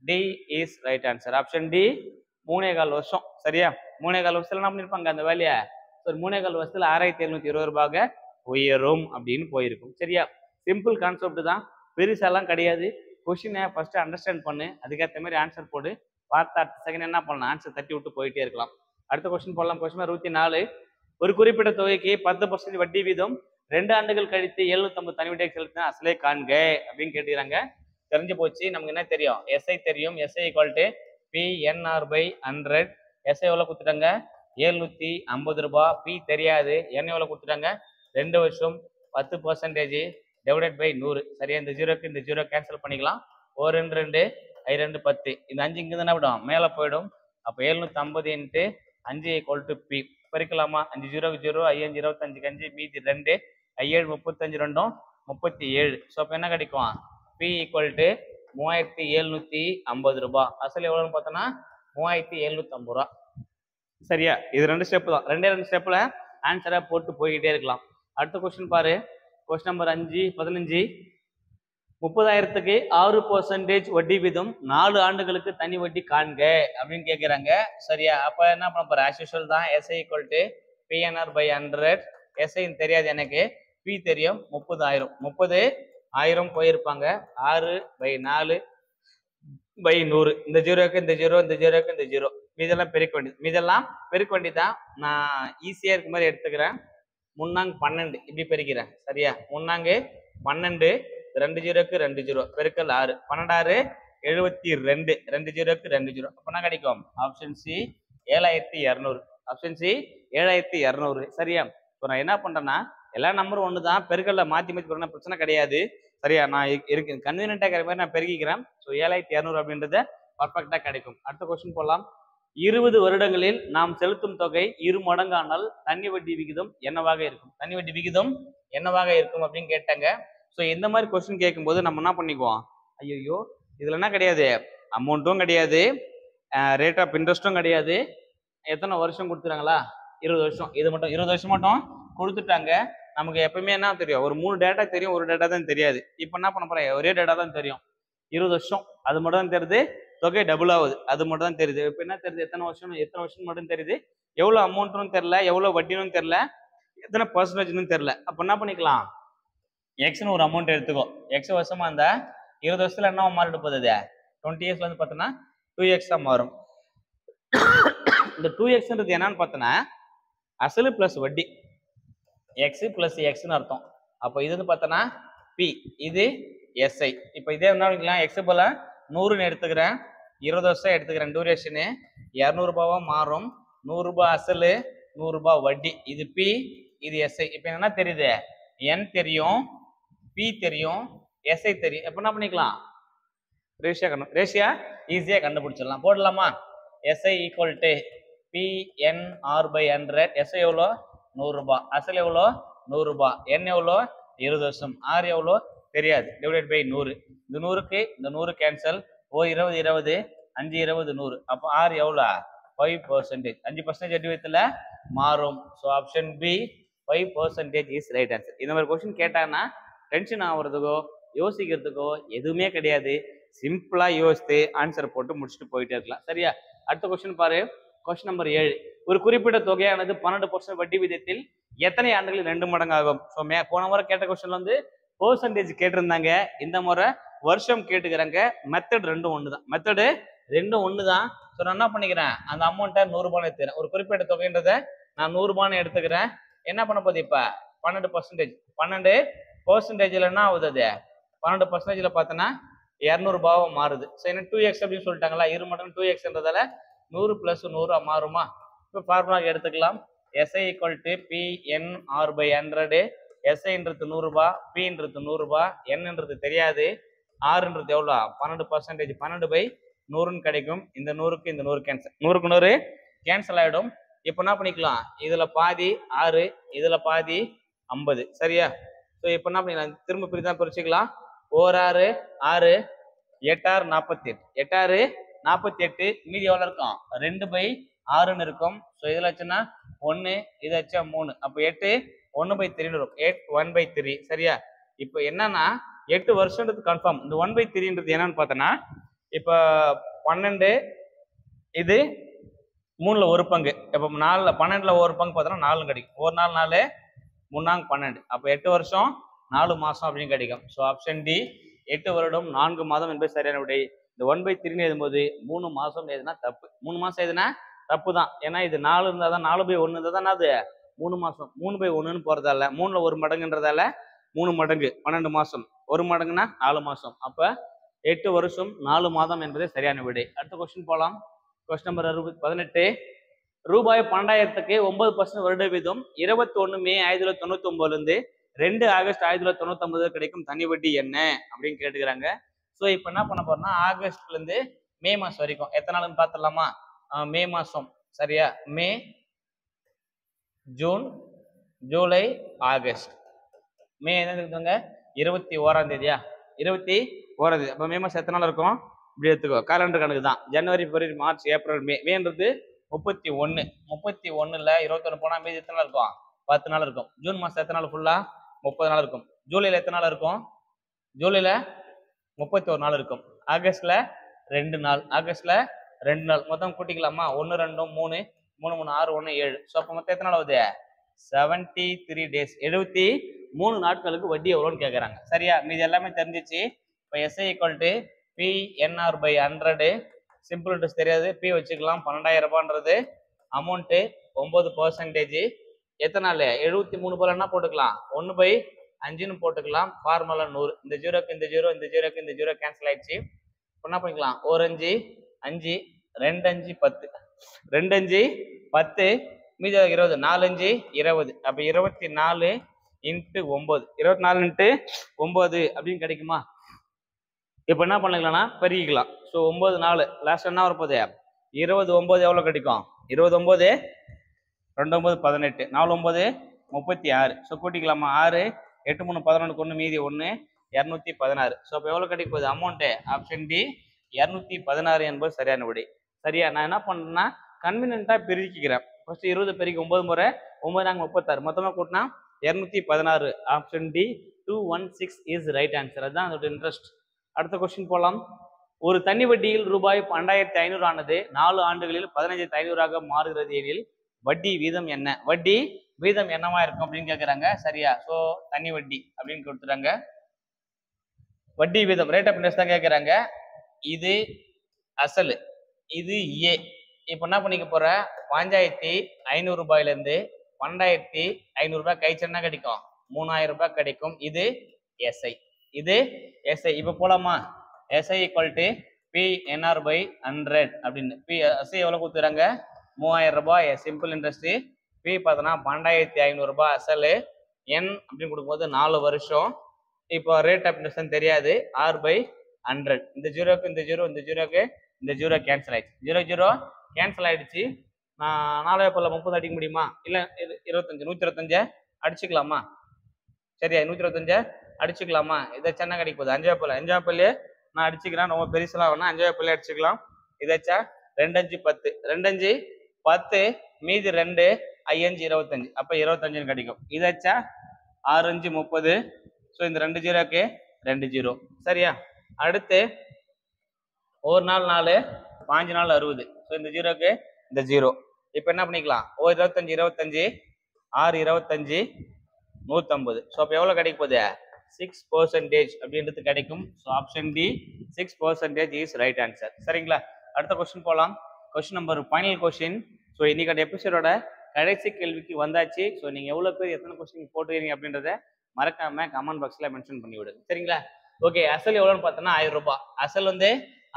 D is right answer. Option D 3.25 வருஷம். சரியா, 3.25 வருஷத்துல என்ன பண்ணிருப்பாங்க அந்த வேலையை. ஸோ 3.25 வருஷத்துல 6720 ரூபாக உயரும் அப்படின்னு போயிருக்கும். சரியா, சிம்பிள் கான்செப்ட் தான், பெருசாலாம் கிடையாது. கொஸ்டினை ஃபர்ஸ்ட் அண்டர்ஸ்டாண்ட் பண்ணு, அதுக்கேற்ற மாதிரி ஆன்சர் போடு, பார்த்து அடுத்த செகண்ட் என்ன பண்ணலாம், ஆன்சர் தட்டி விட்டு போயிட்டே இருக்கலாம். அடுத்த கொஸ்டின் போடலாம். கொஸ்டின் 64. ஒரு குறிப்பிட்ட தொகைக்கு 10% வட்டி வீதம் 2 ஆண்டுகள் கழித்து 750 தனி வட்டியை செலுத்தின அசலே காண்க அப்படின்னு கேட்டுக்கிறாங்க. தெரிஞ்சு போச்சு, நமக்கு என்ன தெரியும், எஸ்ஐ தெரியும். SI equal to PNR/100. SI எவ்வளோ கொடுத்துட்டாங்க, 750 ரூபாய். பி தெரியாது, என்ன எவ்வளோ கொடுத்துட்டாங்க, 2 வருஷம். 10% டிவைடட் பை 100. சரியா, இந்த ஜீரோக்கு இந்த ஜீரோ கேன்சல் பண்ணிக்கலாம். 1 2 2 I 2 10. இந்த 5 இங்கே தானே விடும், மேலே போயிடும். அப்போ 750 × 5 ஈக்குவல் டு பி. பறிக்கலாமா, 5 0 0, I 5 25 5 மீதி 2, I 7 35 2 37. ஸோ அப்போ என்ன கிடைக்கும், பி ஈக்குவல் டு 3750 ரூபாய். அசல் எவ்வளோன்னு பார்த்தோன்னா 3750 ரூபா. சரியா, இது 2 ஸ்டெப் தான், 2 ஸ்டெப்ல ஆன்சரை போட்டு போய்கிட்டே இருக்கலாம். அடுத்த கொஸ்டின் பாரு. Question number 15. 30,000க்கு 6% வட்டி வீதம் 4 ஆண்டுகளுக்கு தனி வட்டி காண்க அப்படின்னு கேட்குறாங்க. சரியா, அப்போ என்ன பண்ண போற, ஆஸ் யூஷுவல் தான். SI equal to PNR/100. SI தெரியாது எனக்கு, பி தெரியும். 30,000 30,000 போயிருப்பாங்க. 6/4/100. இந்த ஜீரோக்கு இந்த ஜீரோ, இந்த ஜீரோக்கு இந்த ஜீரோ, மீதெல்லாம் பெருக்க வேண்டியது. மீதெல்லாம் பெருக்க வேண்டியதான். நான் ஈஸியா இருக்க மாதிரி எடுத்துக்கிறேன். 3 12 இப்படி பெருக்கிறேன். சரியா, 3 12, 2 ஜீரோக்கு 2 ஜீரோ, பெருக்கல் 6, 12 72, 2 ஜீரோக்கு 2 ஜீரோ. அப்போ என்ன கிடைக்கும், ஆப்ஷன் சி 7200. Option C 7200. சரியா, இப்போ நான் என்ன பண்றேன்னா, எல்லா நம்பரும் ஒன்று தான், பெருக்கல்ல மாற்றி மாற்றி பிரச்சனை கிடையாது. சரியா, நான் இருக்கு கன்வீனியன்ட்டாக இருக்கிற மாதிரி நான் பெருக்கிக்கிறேன். ஸோ 7200 அப்படின்றத பர்ஃபெக்டாக கிடைக்கும். அடுத்த கொஸ்டின் போகலாம். 20 வருடங்களில் நாம் செலுத்தும் தொகை 2 மடங்கானால் தனி வட்டி விகிதம் என்னவாக இருக்கும், தனி வட்டி விகிதம் என்னவாக இருக்கும் அப்படின்னு கேட்டாங்க. ஸோ இந்த மாதிரி கொஸ்டின் கேட்கும்போது நம்ம என்ன பண்ணிக்குவோம், ஐயோ இதுல என்ன கிடையாது, அமௌண்ட்டும் கிடையாது, ரேட் ஆஃப் இன்ட்ரெஸ்ட்டும் கிடையாது, எத்தனை வருஷம் கொடுத்துறாங்களா, 20 வருஷம். இது மட்டும் 20 வருஷம் மட்டும் கொடுத்துட்டாங்க. நமக்கு எப்பவுமே என்ன தெரியும், ஒரு 3 டேட்டா தெரியும், ஒரு டேட்டா தான் தெரியாது. இப்போ என்ன பண்ண போறேன், ஒரே டேட்டா தான் தெரியும், 20 வருஷம். அது மட்டும் தான் தெரியுது, தொகை டபுள் ஆகுது, அது மட்டும் தான் தெரியுது. இப்போ என்ன தெரியுது, எத்தனை வருஷம் மட்டும் தெரியுது, எவ்வளோ அமௌண்ட்னு தெரியல, எவ்வளோ வட்டினும் தெரியல, எத்தனை பர்சன்டேஜ்னு தெரியல. அப்போ என்ன பண்ணிக்கலாம், எக்ஸ்னு ஒரு அமௌண்ட் எடுத்துக்கோ. எக்ஸ் வருஷமா இருந்தா 20 வருஷத்துல என்ன மாறிட்டு போகுது, 20 இயர்ஸ்ல வந்து பார்த்தோன்னா 2x மாறும். இந்த 2xன்றது என்னன்னு பார்த்தோன்னா அசலு பிளஸ் வட்டி, எக்ஸ் பிளஸ் எக்ஸ்னு அர்த்தம். அப்போ இது வந்து பார்த்தோன்னா பி, இது எஸ்ஐ. இப்போ இதே என்ன எக்ஸ் போல 100ன்னு எடுத்துக்கிறேன், 20 வருஷம் எடுத்துக்கிறேன், டூரேஷனு 200 ரூபாவா மாறும். 100 ரூபாய் அசலு, 100 ரூபாய் வட்டி. இது பி, இது எஸ்ஐ. இப்போ என்ன தெரியுது, என் தெரியும், பி தெரியும், எஸ்ஐ தெரியும். எப்போ என்ன பண்ணிக்கலாம், ரேஷியா ஈஸியா கண்டுபிடிச்சிடலாம். போடலாமா, SI equal to PNR/100. SI எவ்வளோ, 100 ரூபாய், அசல் எவ்வளோ, 100 ரூபாய், என் எவ்வளோ, 20 வருஷம், ஆர் எவ்வளோ தெரியாது, டிவைடட் பை 100. இந்த 100க்கு இந்த 100 கேன்சல், 20 20, 5 20 100. அப்போ ஆர் எவ்வளோ, 5%. 5% வட்டி விதத்துல மாறும். So option B 5% is right answer. இந்த மாதிரி கொஸ்டின் கேட்டாங்கன்னா டென்ஷன் ஆகுறதுக்கோ யோசிக்கிறதுக்கோ எதுவுமே கிடையாது, சிம்பிளா யோசித்து ஆன்சர் போட்டு முடிச்சுட்டு போயிட்டே இருக்கலாம். சரியா, அடுத்த கொஸ்டின் பாரு. Question number 7. ஒரு குறிப்பிட்ட தொகையானது 12% வட்டி விதத்தில் எத்தனை ஆண்டுகளில் 2 மடங்கு ஆகும். ஸோ போன முறை கேட்ட கொஸ்டின்ல வந்து பெர்சன்டேஜ் கேட்டிருந்தாங்க, இந்த முறை வருஷம் கேட்டுக்கிறாங்க. மெத்தட் ரெண்டும் ஒன்று தான், மெத்தடு ரெண்டும் ஒன்று தான். ஸோ நான் என்ன பண்ணிக்கிறேன், அந்த அமௌண்ட்டை 100 ரூபான்னு எடுத்துக்கிறேன். ஒரு குறிப்பிட்ட தொகைன்றதை நான் 100 ரூபான்னு எடுத்துக்கிறேன். என்ன பண்ண போகுது, இப்போ 12%. 12%ல என்ன ஆகுது, அது 12%ல பார்த்தோன்னா 200 ரூபாவா மாறுது. ஸோ என்ன 2x அப்படின்னு சொல்லிட்டாங்களா, 2 மடங்கு 2xன்றதால 100 + 100 மாறுமா. இப்போ ஃபார்முலா எடுத்துக்கலாம். SI equal to PNR/100. எஸ்ஐன்றது 100 ரூபாய், பின்றது 100 ரூபாய், என்னன்றது தெரியாது, ஆறுன்றது எவ்வளோ, 12%. 12/100ன்னு கிடைக்கும். இந்த 100க்கு இந்த 100 கேன்சல், 100க்கு 100 கேன்சல் ஆகிடும். இப்போ என்ன பண்ணிக்கலாம், இதுல பாதி 6, இதுல பாதி 50. சரியா, ஸோ இப்போ என்ன பண்ணிக்கலாம், திரும்ப பிரிதான் பிரிச்சுக்கலாம். 1 6 6, 8 6 48, 8 6 48 மீதி எவ்வளவு இருக்கும் 2/6 இருக்கும். ஸோ இதுல வச்சுன்னா 1 இது வச்சா 3 அப்போ 8 1/3 இருக்கும். 8 1/3 சரியா. இப்போ என்னன்னா 8 வருஷம்ன்றது கன்ஃபார்ம். இந்த 1/3ன்றது என்னன்னு பார்த்தோன்னா இப்போ 12 இது 3ல ஒரு பங்கு. இப்போ 12ல ஒரு பங்கு பார்த்தோன்னா 4 கிடைக்கும். ஒரு நாள் 4 3 12 அப்போ 8 வருஷம் 4 மாசம் அப்படின்னு கிடைக்கும். ஸோ ஆப்ஷன் டி 8 வருடம் 4 மாதம் என்பது சரியான விடை. இந்த 1/3 எழுதும்போது 3 மாசம் எழுதுனா தப்பு. 3 மாசம் எழுதுனா தப்பு தான். ஏன்னா இது 4 இருந்தால் தான் 4/1 இருந்தால் தான் அது 3 மாசம். 3/1ன்னு போறதால 3ல ஒரு மடங்குன்றதால 3 மடங்கு 12 மாசம். ஒரு மடங்குனா 4 மாசம். அப்ப 8 வருஷம் 4 மாதம் என்பதே சரியான விடை. அடுத்த கொஸ்டின் போலாம். Question number 18. ரூபாய் 12,000க்கு 9% வருட வீதம் 21 மே 1999 இருந்து 2 ஆகஸ்ட் 1999 கிடைக்கும் தனி வட்டி என்ன அப்படின்னு கேட்டுக்கிறாங்க. ஸோ இப்போ என்ன பண்ண போறோம்னா ஆகஸ்ட்ல இருந்து மே மாசம் வரைக்கும் எத்தனை நாள்னு பார்த்துடலாமா. மே மாசம் சரியா. May June July August. May என்ன இருக்குங்க 21ஆம் தேதியா 21ஆம் தேதி. அப்போ மே மாசம் எத்தனை நாள் இருக்கும் இப்படி எடுத்துக்கோ. காலண்டர் கணக்கு தான். ஜனவரி பிப்ரவரி மார்ச் ஏப்ரல் மே. மேன்றது 31. 31ல 21 போனா மீதி எத்தனை நாள் இருக்கும் 10 நாள் இருக்கும். ஜூன் மாசம் எத்தனை நாள் ஃபுல்லா 30 நாள் இருக்கும். ஜூலைல எத்தனை நாள் இருக்கும் ஜூலைல 31 நாள் இருக்கும். ஆகஸ்ட்ல 2 நாள். ஆகஸ்ட்ல 2 நாள். மொத்தம் கூட்டிக்கலாமா 1 2 3 3 3 6 1 7. ஸோ அப்போ மொத்தம் எத்தனை நாள் ஆகுது 73 டேஸ். 73 நாட்களுக்கு வட்டி எவ்வளோன்னு கேட்குறாங்க சரியா. மீது எல்லாமே தெரிஞ்சிச்சு. இப்போ SI equal to PNR/100. Simple interest தெரியாது பி வச்சுக்கலாம். 12,000 ரூபான்றது அமௌண்ட்டு 9%. எத்தனை நாள் 73 போல என்ன போட்டுக்கலாம் 1/5ன்னு போட்டுக்கலாம். ஃபார்முலா 100. இந்த ஜீரோக்கு இந்த ஜீரோ இந்த ஜீரோக்கு இந்த ஜீரோ கேன்சல் ஆயிடுச்சு. என்ன பண்ணிக்கலாம் 1 5 5 2 5 10 2 5 10 மீதி 20 4 5 20. அப்போ 24 × 9 24 × 9 அப்படின்னு கிடைக்குமா. இப்போ என்ன பண்ணிக்கலாம்னா பெருகிக்கலாம். ஸோ 9 4 லாஸ்ட் என்ன வரப்போகுது 29 எவ்வளோ கிடைக்கும் 29 2 9 18 4 9 36. ஸோ கூட்டிக்கலாமா 6 8 3 11 1 மீதி 1 216. ஸோ அப்போ எவ்வளோ கிடைக்க போகுது அமௌண்ட்டு ஆப்ஷன் டி 216 என்பது சரியான விடை சரியா. நான் என்ன பண்ணுறேன்னா கன்வீனியன்ட்டாக பெருக்கிக்கிறேன். ஃபர்ஸ்ட் 20 பெருக்கி 9 முறை 9 நாங்கள் 36 மொத்தமாக கூட்டினா 216. Option D 216 is right answer. அதுதான் அதோட இன்ட்ரெஸ்ட். அடுத்த கொஸ்டின் போகலாம். ஒரு தனி வட்டியில் ரூபாய் 12,500 ஆனது 4 ஆண்டுகளில் 15,500 மாறுகிறது எனில் வட்டி வீதம் என்ன. வட்டி வீதம் என்னவா இருக்கும் அப்படின்னு கேட்குறாங்க சரியா. ஸோ தனி வட்டி அப்படின்னு கொடுத்துறாங்க. வட்டி வீதம் ரேட் ஆஃப் இன்ட்ரெஸ்ட் தான் கேட்குறாங்க. இது அசல் இது ஏ. இப்போ என்ன பண்ணிக்க போற 5,500 ரூபாயிலேருந்து 12,500 ரூபாய் கழிச்சு என்ன கிடைக்கும் 3,000 ரூபாய் கிடைக்கும். இது எஸ்ஐ இது எஸ்ஐ. இப்போ போலாமா எஸ்ஐ ஈக்குவல் டு PNR/100 அப்படின்னு. எஸ்ஐ எவ்வளோ கொடுத்துறாங்க 3,000 ரூபாய் சிம்பிள் இன்ட்ரெஸ்ட். பி பார்த்தோன்னா 12,500 ரூபாய் அசல். என் அப்படின்னு கொடுக்கும்போது 4 வருஷம். இப்போ ரேட் ஆஃப் இன்ட்ரெஸ்ட் தெரியாது. R/100. இந்த ஜீரோக்கு இந்த ஜீரோ இந்த ஜீரோக்கு இந்த ஜீரோ கேன்சல் ஆயிடுச்சு. 0 0 கேன்சல் ஆயிடுச்சு. நான் 4 போல 30 அடிக்க முடியுமா இல்லை 25 125 அடிச்சுக்கலாமா சரியா. 125 அடிச்சுக்கலாமா. இதை சென்னை கிடைக்க போகுது 5 பல்லு நான் அடிச்சுக்கிறேன். ரொம்ப பெருசெல்லாம் வேணா 5 பல்லு அடிச்சுக்கலாம். இதாச்சா 2 5 10 2 5 10 மீதி 2 5 25. அப்போ 25 கிடைக்கும். இதாச்சா 6 5 30. ஸோ இந்த 2 ஜீரோக்கு 2 ஜீரோ சரியா. அடுத்து ஒரு நாள் 4 5 நாள் 60. ஸோ இந்த ஜீரோக்கு இந்த ஜீரோ. இப்போ என்ன பண்ணிக்கலாம் 25 25 6 25 150. ஸோ அப்போ எவ்வளோ கிடைக்க போகுது 6% அப்படின்றது கிடைக்கும். So option D 6% is right answer சரிங்களா. அடுத்த கொஸ்டின் போகலாம். Question number final question. So இன்னைக்கு எபிசோடோட கடைசி கேள்விக்கு வந்தாச்சு. ஸோ நீங்கள் எவ்வளோ பேர் எத்தனை கொஸ்டின் போட்டுக்கிறீங்க அப்படின்றத மறக்காம கமெண்ட் பாக்ஸில் மென்ஷன் பண்ணி விடுங்க சரிங்களா. ஓகே அசல் எவ்வளோன்னு பார்த்தோன்னா 1000 ரூபாய். அசல்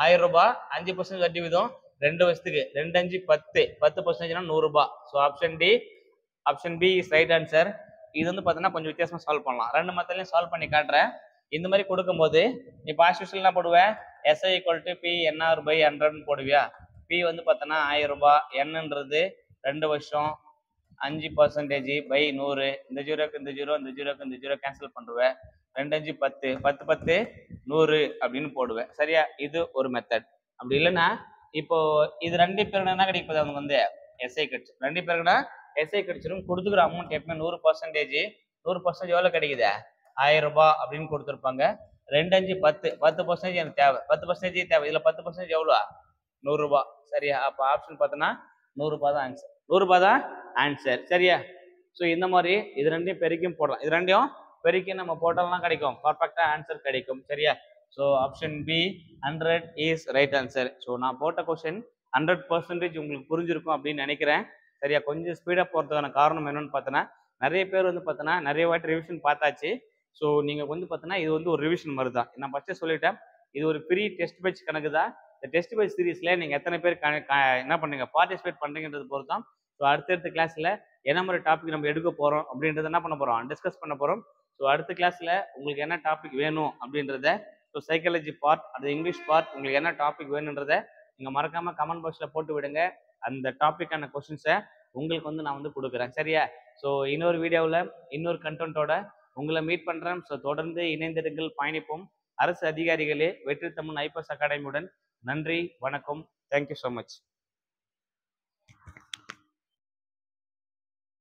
1000 ரூபாய் 5% வட்டி விதம் 2 வருஷத்துக்கு 2 5 10 10%னா 100 ரூபாய். So option B is right answer. இது பார்த்தீங்கன்னா கொஞ்சம் வித்தியாசமா சால்வ் பண்ணலாம். 2 மெத்தட்லையும் சால்வ் பண்ணி காட்டுறேன். இந்த மாதிரி கொடுக்கும்போது இப்போ ஆஸ்யூஷுவல் என்ன போடுவேன் எஸ்ஐ ஈக்குவல் டு PNR/100 போடுவியா. பி பார்த்தோன்னா 1000 ரூபாய். என்னன்றது 2 வருஷம் 5% பை 100. இந்த ஜீரோக்கு இந்த ஜீரோ இந்த ஜீரோக்கு இந்த ஜீரோ கேன்சல் பண்ணுவேன். 2 5 10 10 10 100 அப்படின்னு போடுவேன் சரியா. இது ஒரு மெத்தட். அப்படி இல்லைன்னா இப்போ இது ரெண்டு பேருக்கு என்ன கிடைப்பது அவங்க வந்து எஸ்ஐ கிடைச்சிடும். ரெண்டு பேருக்குன்னா எஸ்ஐ கிடைச்சிடும். கொடுத்துக்கிற அமௌண்ட் எப்பவுமே 100%. 100% எவ்வளவு கிடைக்குது? 1000 ரூபாய் அப்படின்னு கொடுத்துருப்பாங்க. 2 5 10 10% எனக்கு தேவை. 10% தேவை. இதுல 10% எவ்வளோ? 100 ரூபாய். சரியா? அப்ப ஆப்ஷன் பார்த்தோன்னா 100 ரூபாய் தான் ஆன்சர். 100 ரூபாய் தான் ஆன்சர். சரியா? ஸோ இந்த மாதிரி இது ரெண்டையும் பெருக்கியும் போடலாம். இது ரெண்டையும் பெருக்கி நம்ம போட்டால்தான் கிடைக்கும், பர்ஃபெக்டா ஆன்சர் கிடைக்கும். சரியா? So option B 100 is right answer. So நான் போட்ட கொஸ்டின் 100% உங்களுக்கு புரிஞ்சிருக்கும் அப்படின்னு நினைக்கிறேன். சரியா? கொஞ்சம் ஸ்பீடாக போகிறதுக்கான காரணம் என்னன்னு பார்த்தோன்னா, நிறைய பேர் வந்து பார்த்தோன்னா நிறைய வாட்டி ரிவிஷன் பார்த்தாச்சு. ஸோ நீங்கள் வந்து பார்த்தோன்னா இது வந்து ஒரு ரிவிஷன் மாதிரி தான். நான் ஃபஸ்ட்டே சொல்லிட்டேன், இது ஒரு ஃப்ரீ டெஸ்ட் பேட்ச் கணக்கு தான். இந்த டெஸ்ட் பேட்ச் சீரீஸில் நீங்கள் எத்தனை பேர் என்ன பண்ணுங்க பார்ட்டிசிபேட் பண்ணுறீங்கன்றது பொறுத்து தான். ஸோ அடுத்தடுத்த கிளாஸில் என்ன மாதிரி டாபிக் நம்ம எடுக்க போகிறோம் அப்படின்றத என்ன பண்ண போகிறோம், டிஸ்கஸ் பண்ண போகிறோம். ஸோ அடுத்த கிளாஸில் உங்களுக்கு என்ன டாபிக் வேணும் அப்படின்றத, ஸோ சைக்காலஜி பார்ட், அது இங்கிலீஷ் பார்ட், உங்களுக்கு என்ன டாபிக் வேணுன்றதை நீங்கள் மறக்காமல் கமெண்ட் பாக்ஸில் போட்டு விடுங்க. அந்த டாப்பிக்கான கொஸ்டின்ஸை உங்களுக்கு வந்து நான் வந்து கொடுக்குறேன். சரியா? ஸோ இன்னொரு வீடியோவில் இன்னொரு கண்டென்ட்டோட உங்களை மீட் பண்ணுறேன். ஸோ தொடர்ந்து இணைந்திருங்கள், பயணிப்போம். அரசு அதிகாரிகளே, வெற்றி தமிழ் ஐபிஎஸ் அகாடமியுடன். நன்றி, வணக்கம். Thank you so much.